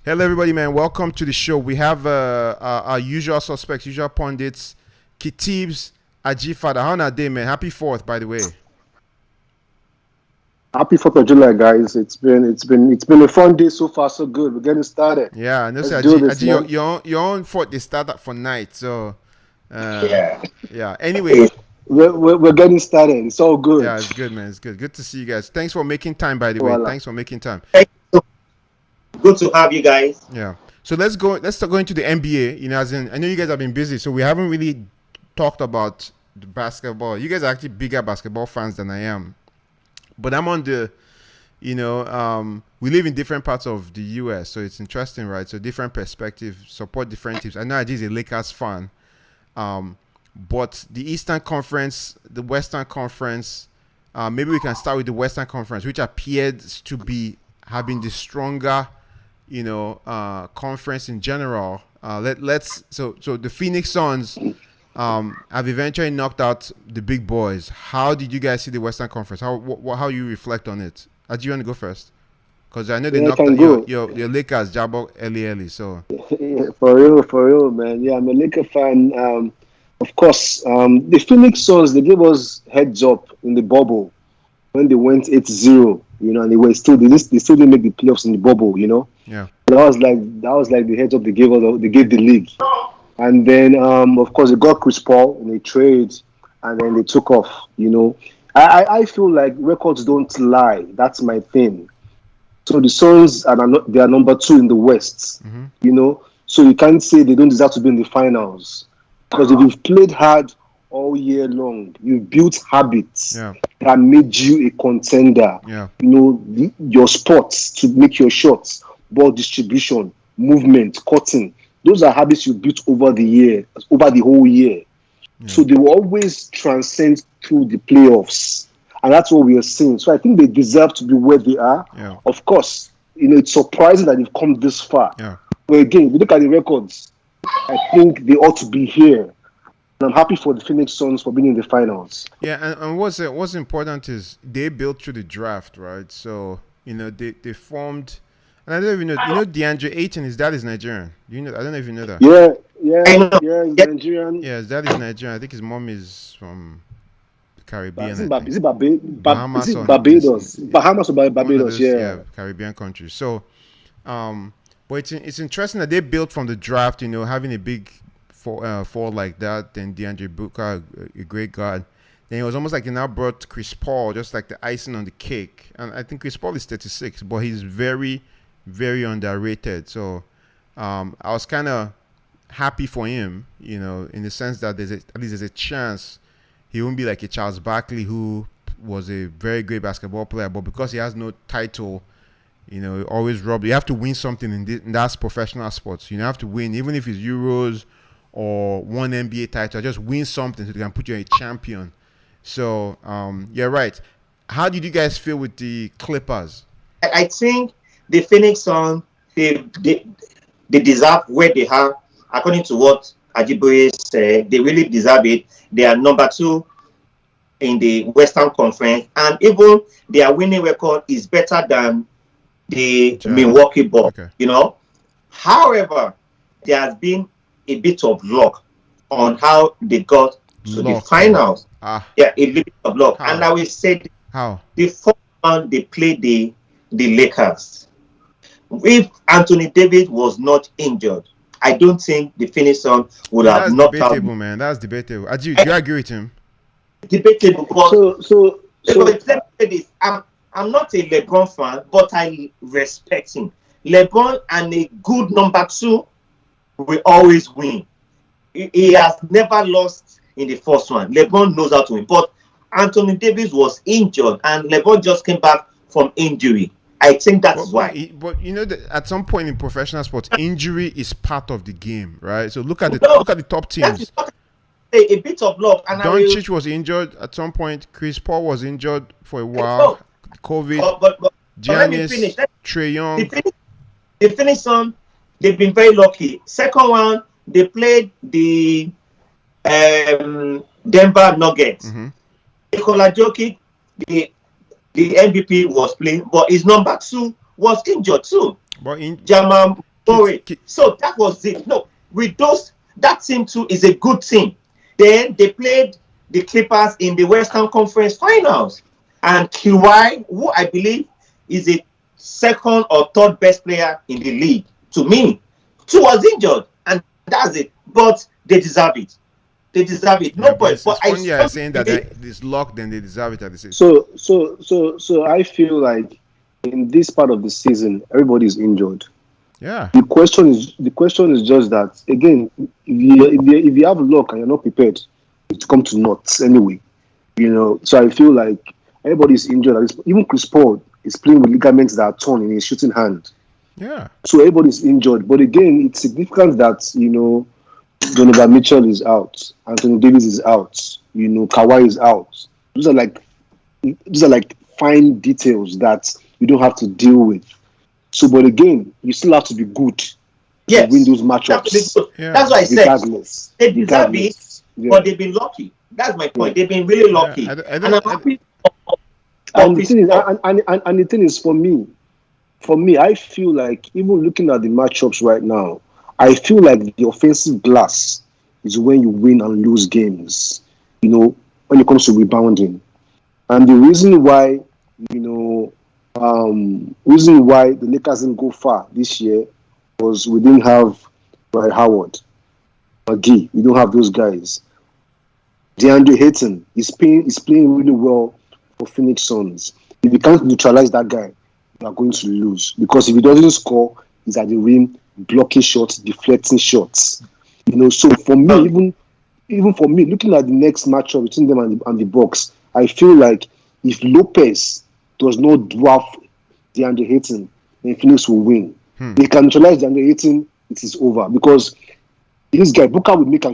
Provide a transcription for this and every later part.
Hello, everybody, man. Welcome to the show. We have our usual suspects, usual pundits, Kitibs, Ajifada. How are they, man? Happy 4th, by the way. Happy 4th of July, guys. It's been a fun day so far, so good. We're getting started. Yeah, and Let's do this, Aji, man. your own 4th, they start up for night. So, Yeah. yeah. Anyway, We're getting started. It's all good. yeah, it's good, man. It's good. Good to see you guys. Thanks for making time, by the way. Voila. Thanks for making time. Good to have you guys. Yeah. So let's start going to the NBA. You know, as in, I know you guys have been busy, so we haven't really talked about the basketball. You guys are actually bigger basketball fans than I am. But I'm on the, we live in different parts of the U.S., so it's interesting, right? So different perspectives, support different teams. I know Aji is a Lakers fan, but the Eastern Conference, the Western Conference, maybe we can start with the Western Conference, which appears to be having the stronger, conference in general. So the Phoenix Suns have eventually knocked out the big boys. How did you guys see the Western Conference? How you reflect on it? Do you want to go first? Because I know they knocked out your Lakers jab early. So For real, man. Yeah, I'm a Laker fan. Of course, the Phoenix Suns, they gave us heads up in the bubble when they went 8-0. And they still didn't make the playoffs in the bubble. Yeah. That was like the heads up they gave the league. And then, of course, they got Chrispaul in a trade, and then they took off. I feel like records don't lie. That's my thing. So the Suns they are number 2 in the West. Mm-hmm. So you can't say they don't deserve to be in the finals, because if you've played hard all year long, you've built habits that made you a contender. Yeah. Your spots to make your shots, ball distribution, movement, cutting. Those are habits you built over the whole year. Yeah. So they will always transcend through the playoffs. And that's what we are seeing. So I think they deserve to be where they are. Yeah. Of course, it's surprising that they've come this far. Yeah. But again, if you look at the records, I think they ought to be here. And I'm happy for the Phoenix Suns for being in the finals. Yeah, and what's important is they built through the draft, right? So, they formed... And I don't even know. Deandre, Ayton, his dad is Nigerian. I don't know if you know that. Yeah, he's Nigerian. Yeah, his dad is Nigerian. I think his mom is from the Caribbean. Is it Barbados? Bahamas or Barbados? Yeah, Caribbean countries. So, but it's interesting that they built from the draft. Having a big fall like that. Then Deandre Booker, a great guard. Then it was almost like they now brought Chrispaul, just like the icing on the cake. And I think Chrispaul is 36, but he's very, very underrated. So I was kind of happy for him, in the sense that at least there's a chance he won't be like a Charles Barkley, who was a very great basketball player, but because he has no title, always robbed. You have to win something in that's professional sports. You have to win, even if it's Euros or one NBA title. Just win something so they can put you a champion. So you're right. How did you guys feel with the Clippers? I think the Phoenix Suns, they deserve where they are. According to what Ajiboye said, they really deserve it. They are number 2 in the Western Conference, and even their winning record is better than the Milwaukee Bucks. Okay. However, there has been a bit of luck on how they got to the finals. Yeah, a little bit of luck. How? And I will say the first one they played the Lakers. If Anthony Davis was not injured, I don't think the Phoenix Suns would have knocked out. That's debatable, man. That's debatable. Do you agree with him? Debatable. Let me say this. I'm not a LeBron fan, but I respect him. LeBron and a good number 2 will always win. He has never lost in the first one. LeBron knows how to win. But Anthony Davis was injured, and LeBron just came back from injury. I think that's why. But at some point in professional sports, injury is part of the game, right? So look at the top teams. A bit of luck. And Doncic was injured at some point. Chrispaul was injured for a while. COVID. But Giannis, Trae Young. The Phoenix Suns, they've been very lucky. Second one, they played the Denver Nuggets. Mm-hmm. Nikola Jokic, the MVP was playing, but his number 2 was injured too. But Jamal Sorry. So that was it. No, with those, that team too is a good team. Then they played the Clippers in the Western Conference Finals, and Kawhi, who I believe is a second or third best player in the league, to me, too, was injured, and that's it. But they deserve it. They deserve it. Yeah, No point. it's But funny you're saying that this luck, then they deserve it at the same. So I feel like in this part of the season, everybody is injured. Yeah. The question is just that, again, if you have luck and you're not prepared, it's come to naught anyway. So I feel like everybody is injured. Even Chrispaul is playing with ligaments that are torn in his shooting hand. Yeah. So everybody is injured. But again, it's significant that Donovan Mitchell is out, Anthony Davis is out, Kawhi is out. Those are like fine details that you don't have to deal with. So, but again, you still have to be good to win those matchups. That's why I said they deserve it, but they've been lucky. That's my point. They've been really lucky. And I'm happy. And the thing is, for me, I feel like even looking at the matchups right now, I feel like the offensive glass is when you win and lose games. When it comes to rebounding, and the reason why the Lakers didn't go far this year was we didn't have Dwight Howard, McGee. We don't have those guys. Deandre Ayton is playing really well for Phoenix Suns. If you can't neutralize that guy, you are going to lose, because if he doesn't score, he's at the rim blocking shots, deflecting shots. So for me, even for me, looking at the next matchup between them and the Bucks, I feel like if Lopez does not dwarf DeAndre Ayton, then Phoenix will win. They can neutralize DeAndre Ayton, it is over, because this guy Booker will make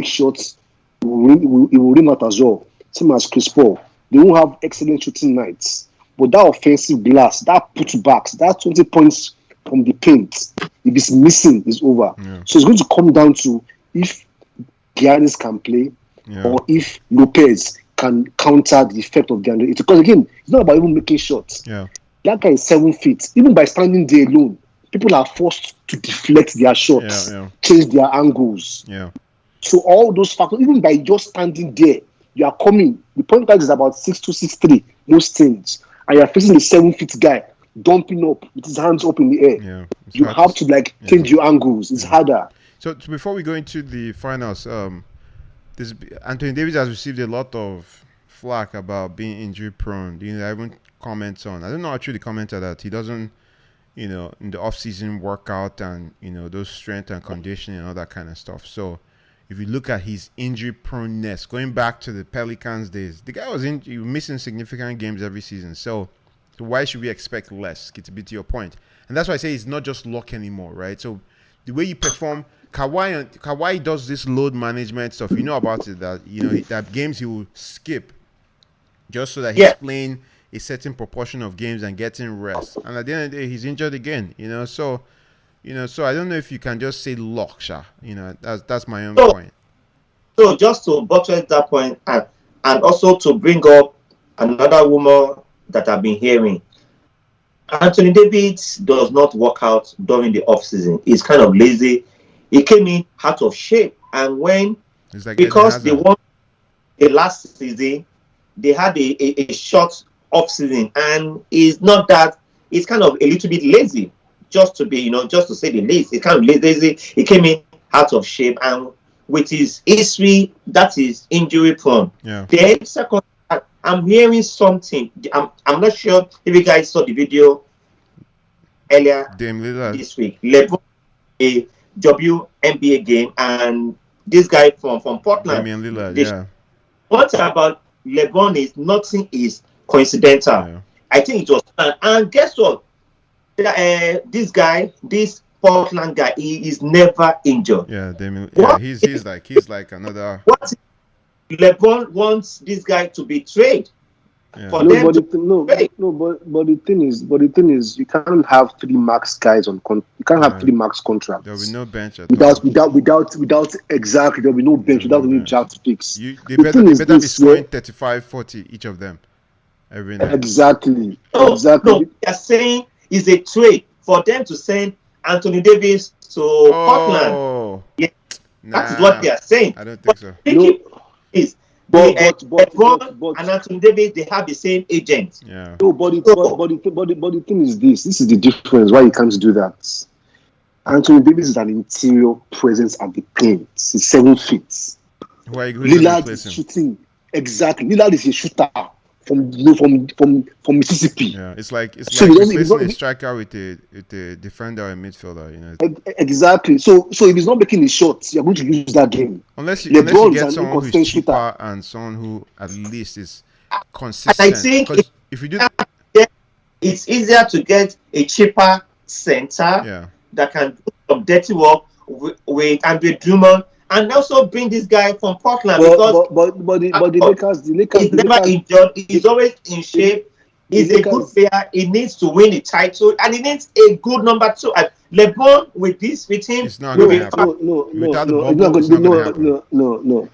shots. He will rim out as well. Same as Chrispaul. They won't have excellent shooting nights, but that offensive glass, that putbacks, that 20 points from the paint, if it's missing, it's over. Yeah. So it's going to come down to if Giannis can play, or if Lopez can counter the effect of Deandre. Because again, it's not about even making shots. Yeah. That guy is 7 feet. Even by standing there alone, people are forced to deflect their shots, change their angles. Yeah. So all those factors, even by just standing there, you are coming. The point guard is about 6'2", 6'3", most things, and you are facing a 7 feet guy dumping up with his hands up in the air. Yeah. You have to change your angles. It's harder. So before we go into the finals, Anthony Davis has received a lot of flack about being injury prone. I even comments on. I don't know actually the commenter that he doesn't, in the off-season workout and those strength and conditioning and all that kind of stuff. So if you look at his injury proneness, going back to the Pelicans days, the guy was missing significant games every season. So why should we expect less? To be to your point, and that's why I say it's not just luck anymore, right? So the way you perform. Kawhi does this load management stuff. You know about it, that that games he will skip just so that he's playing a certain proportion of games and getting rest. And at the end of the day, he's injured again. So I don't know if you can just say luck, Sha. That's my own point. So just to buttress that point, and also to bring up another rumor that I've been hearing, Anthony Davis does not work out during the off season. He's kind of lazy. He came in out of shape, and because they won the last season, they had a short off season, and he's kind of a little bit lazy, just to say the least. He's kind of lazy. He came in out of shape, and with his history, that is injury prone. Yeah. Then second, I'm hearing something. I'm not sure if you guys saw the video earlier this week. LeBron, a WNBA game, and this guy from Portland, Damian Lillard, What about LeBron is nothing is coincidental. Yeah. I think it was, and guess what? This Portland guy, he is never injured. Yeah, Damian. Yeah, he's like another. What LeBron wants this guy to be traded. Yeah. But the thing is, you can't have 3 max guys on you can't have 3 max contracts. There'll be no bench without exactly. There'll be no bench without any draft picks. They better be scoring 35, 40 each of them every night. Exactly. No, they are saying it's a trade for them to send Anthony Davis to Portland. Yeah, that is what they are saying. I don't think so. Is LeBron and Anthony Davis, they have the same agent. Yeah. No, but the thing is this. This is the difference why you can't do that. Anthony Davis is an interior presence at the paint. He's 7 feet. Lillard is shooting. Exactly. Lillard is a shooter from Mississippi. Yeah, it's like replacing a striker with a defender or a midfielder. You know. Exactly. So if he's not making the shots, you're going to lose that game. Unless you get someone who's cheaper and someone who at least is consistent. And I think if you do, it's easier to get a cheaper center that can do some dirty work with Andre Drummond. And also bring this guy from Portland because the Lakers he's never injured. He's always in shape. He's a good player. He needs to win the title, and he needs a good number 2. And LeBron with him, it's not going to happen. No.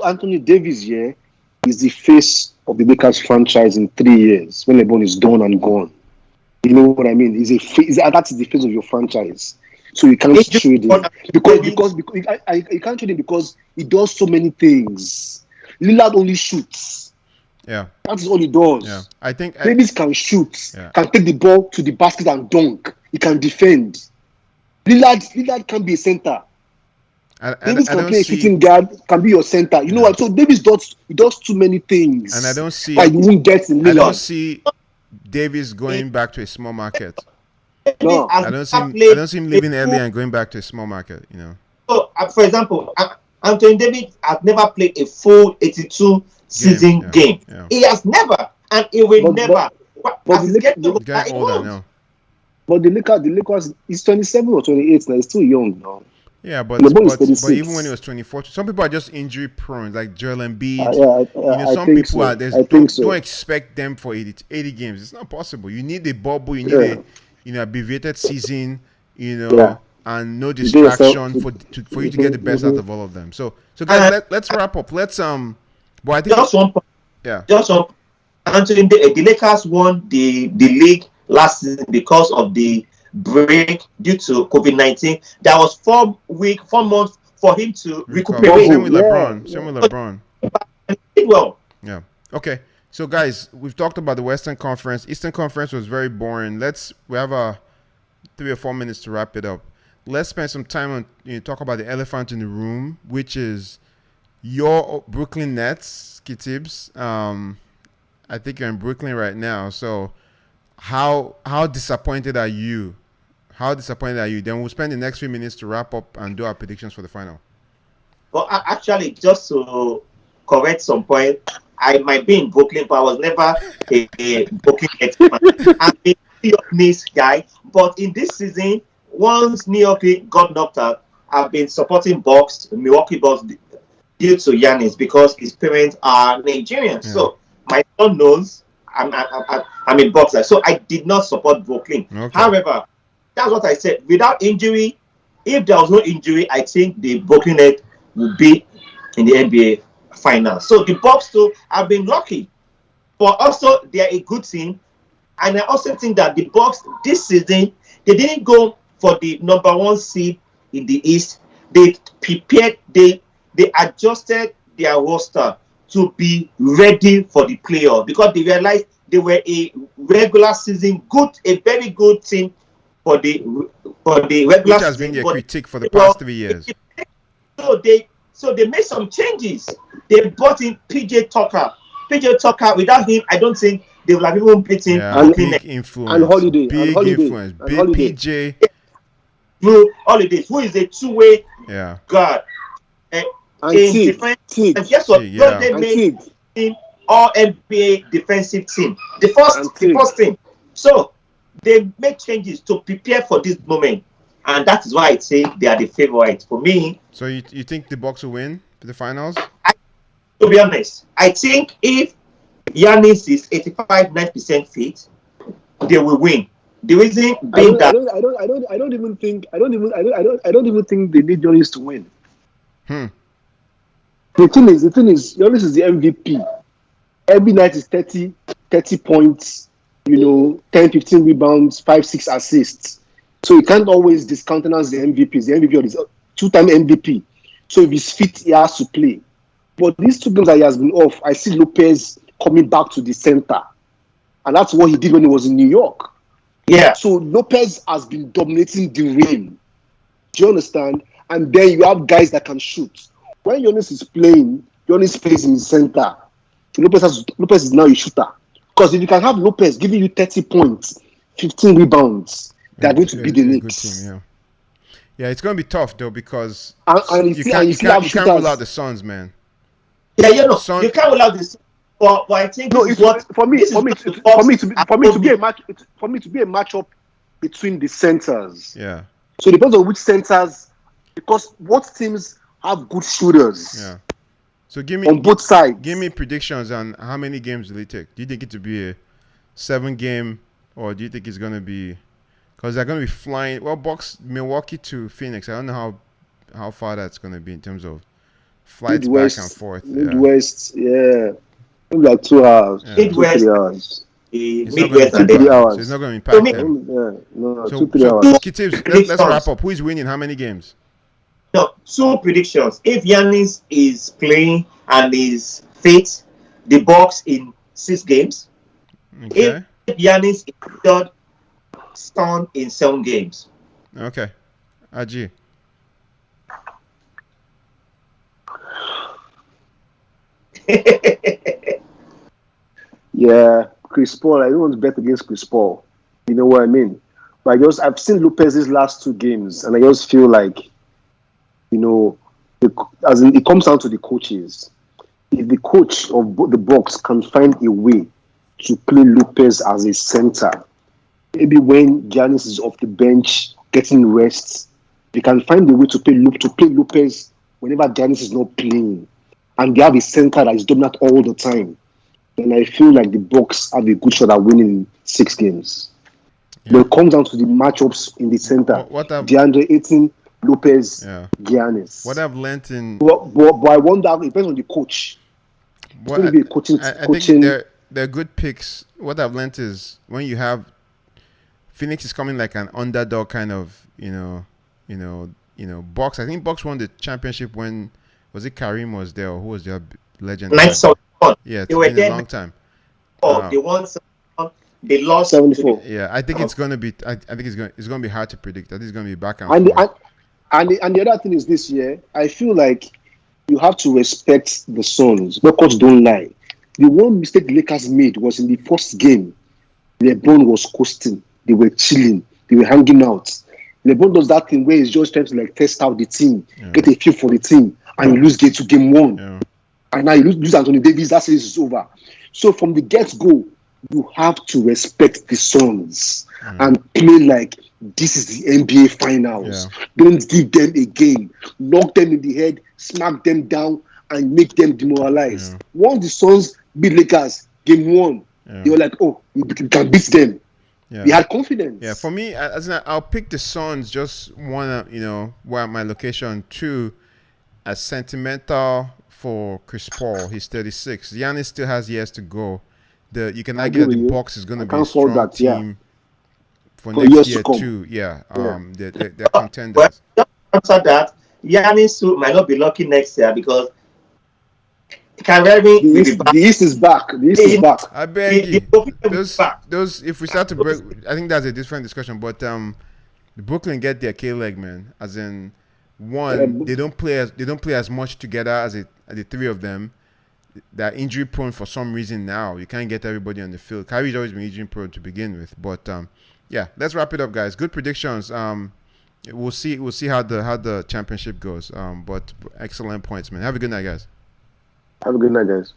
Anthony Davis here is the face of the Lakers franchise in 3 years when LeBron is done and gone. You know what I mean? That's the face of your franchise. So you can't trade him because you can't trade him because he does so many things. Lillard only shoots. Yeah, that's all he does. Yeah, I think Davis can shoot, can take the ball to the basket and dunk. He can defend. Lillard can be a center. Davis can play a shooting guard, can be your center. You know what? So Davis does too many things. And I don't see. Like you won't get in Lillard. I don't see Davis going back to a small market. No, I don't see him leaving early and going back to a small market. You know. So, for example, Anthony Davis has never played a full 82 season game. Yeah. He has never, and he will never. But the guy older now. But the Lakers, he's 27 or 28 now. He's still young now. Yeah, but even when he was 24, some people are just injury prone, like Joel Embiid. Some people are. Don't expect them for 80 games. It's not possible. You need a bubble. You need a abbreviated season. And no distraction for you to get the best out of all of them. So guys, let's wrap up. But I think just one point. Yeah. Just one. Anthony, the Lakers won the league last season because of the break due to COVID-19. There was 4 months for him to recuperate. Same with LeBron. Well. Yeah. Okay. So guys, we've talked about the Western Conference. Eastern Conference was very boring. We have 3 or 4 minutes to wrap it up. Let's spend some time on talk about the elephant in the room, which is your Brooklyn Nets, Kitibs. I think you're in Brooklyn right now. So how disappointed are you? Then we'll spend the next few minutes to wrap up and do our predictions for the final. Well, actually, just to correct some point, I might be in Brooklyn, but I was never a Brooklyn Nets fan. I'm a New York Knicks guy, but in this season, once New York got knocked out, I've been supporting Milwaukee Bucks due to Giannis because his parents are Nigerian. Yeah. So my son knows I'm a Bucks. So I did not support Brooklyn. Okay. However, that's what I said. Without injury, if there was no injury, I think the Brooklyn Nets would be in the NBA finals. So the Bucks too have been lucky, but also they are a good team. And I also think that the Bucks this season, they didn't go for the number 1 seed in the East. They prepared, they adjusted their roster to be ready for the playoff because they realized they were a regular season a very good team for the regular season. Which has been their critique for the past 3 years. So they made some changes. They brought in PJ Tucker. Without him, I don't think they would have even beaten. Big influence. And Holiday. Big influence. Big PJ. Blue Holidays, who is a two-way guard. In defense. And guess what? They made him all NBA defensive team. The first team. So they make changes to prepare for this moment. And that is why I say they are the favorite for me. So you think the Bucks will win the finals? To be honest, I think if Giannis is 85-9% fit, they will win. The reason being that I don't even think they need Giannis to win. The thing is, Giannis is the MVP. Every night is 30 points, 10, 15 rebounds, 5, 6 assists. So you can't always discountenance the MVPs. The MVP is two-time MVP. So if he's fit, he has to play. But these 2 games that he has been off, I see Lopez coming back to the center. And that's what he did when he was in New York. Yeah. So Lopez has been dominating the rim. Do you understand? And then you have guys that can shoot. When Giannis is playing, Giannis plays in the center. Lopez is now a shooter. Because if you can have Lopez giving you 30 points, 15 rebounds, they're going to be the Knicks. Good team, yeah, it's going to be tough though because you can't rule out the Suns, man. Yeah, you can't rule out the Suns. But I think for me to be a matchup between the centers. Yeah. So it depends on which centers, because what teams have good shooters. Yeah. So on both sides. Give me predictions on how many games will it take. Do you think it to be a 7-game, or do you think it's gonna be? Because they're gonna be flying. Well, Milwaukee to Phoenix. I don't know how far that's gonna be in terms of flights back and forth. Midwest, yeah. Maybe like 2 hours. Yeah. Midwest, 2-3 hours. Midwest, and 3 hours. So it's not going to impact them. No, so 2-3 hours. Kittips, let's wrap up. Who is winning? How many games? No, 2 predictions. If Giannis is playing and is fit, the Bucks in 6 games. Okay. If Giannis is third, Sun in 7 games. Okay. Aji. Yeah, Chrispaul. I don't want to bet against Chrispaul. You know what I mean? But I've seen Lopez's last 2 games, and I just feel like, it comes down to the coaches. If the coach of the Bucks can find a way to play Lopez as a center, maybe when Giannis is off the bench getting rest, they can find a way to play Lopez whenever Giannis is not playing, and they have a center that is dominant all the time. And I feel like the Bucks have a good shot at winning 6 games. Yeah. But it comes down to the matchups in the center. Deandre, Ayton, Lopez, Giannis. What I've learned in... But I wonder, it depends on the coach. It's going to be a coaching... I think they're good picks. What I've learned is when you have... Phoenix is coming like an underdog kind of, Bucks. I think Bucks won the championship when... Was it Kareem was there, or who was their legend? Yeah, it's been a long time. They won. They lost 74. Yeah, I think it's gonna be. I think it's gonna be hard to predict. I think it's gonna be back and forth. And the other thing is this year, I feel like you have to respect the Suns. Because don't lie. The one mistake the Lakers made was in the first game. LeBron was coasting. They were chilling. They were hanging out. LeBron does that thing where he's just trying to test out the team, get a feel for the team, and you lose to game 1. Yeah. And now you lose Anthony Davis, that series is over. So from the get-go, you have to respect the Suns and play like this is the NBA Finals. Yeah. Don't give them a game. Knock them in the head, smack them down, and make them demoralized. Yeah. Once the Suns beat Lakers, game 1, they were like, oh, we can beat them. Yeah. They had confidence. Yeah, for me, I'll pick the Suns. Just one, where my location. 2, as sentimental for Chrispaul. He's 36. Giannis still has years to go. You can argue that the Bucks is going to be a strong team for next year too. Yeah, they're contenders. But after that, Giannis might not be lucky next year because the East is back. The East is back. I beg you. Those if we start to break, I think that's a different discussion. But the Brooklyn get their K-leg, man. As in, one, they don't play as much together as the 3 of them. They're injury prone for some reason now. You can't get everybody on the field. Kyrie's always been injury prone to begin with. But let's wrap it up, guys. Good predictions. We'll see how the championship goes. But excellent points, man. Have a good night, guys. Have a good night, guys.